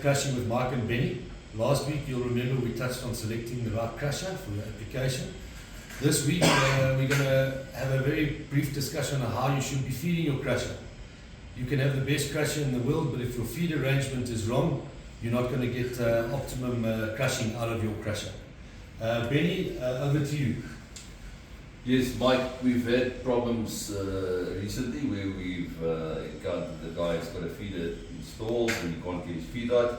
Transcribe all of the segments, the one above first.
crushing with Mike and Bennie. Last week, you'll remember we touched on selecting the right crusher for your application. This week, we're going to have a very brief discussion on how you should be feeding your crusher. You can have the best crusher in the world, but if your feed arrangement is wrong, you're not going to get optimum crushing out of your crusher. Bennie, over to you. Yes, Mike, we've had problems recently where we've encountered the guy's got a feeder installed and he can't get his feed right,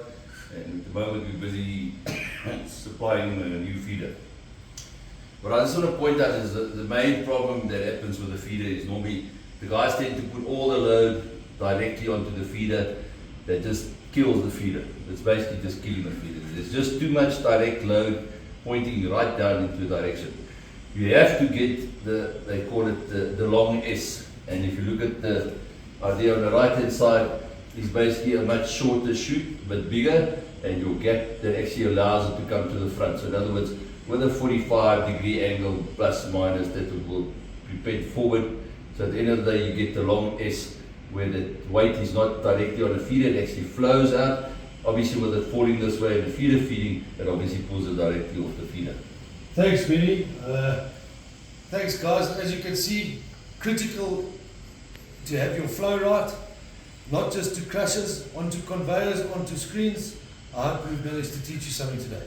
and at the moment we're busy supplying him a new feeder. What I just want to point out is that the main problem that happens with the feeder is normally the guys tend to put all the load directly onto the feeder. That just kills the feeder. It's basically just killing the feeder. There's just too much direct load pointing right down into a direction. You have to get they call it the long S, and if you look at the idea on the right hand side, is basically a much shorter chute but bigger, and your gap that actually allows it to come to the front. So in other words, with a 45-degree angle plus minus, that will be bent forward. So at the end of the day, you get the long S where the weight is not directly on the feeder, it actually flows out. Obviously with it falling this way and the feeder feeding, it obviously pulls it directly off the feeder. Thanks, Bennie. Thanks, guys. As you can see, critical to have your flow right, not just to crushers, onto conveyors, onto screens. I hope we've managed to teach you something today.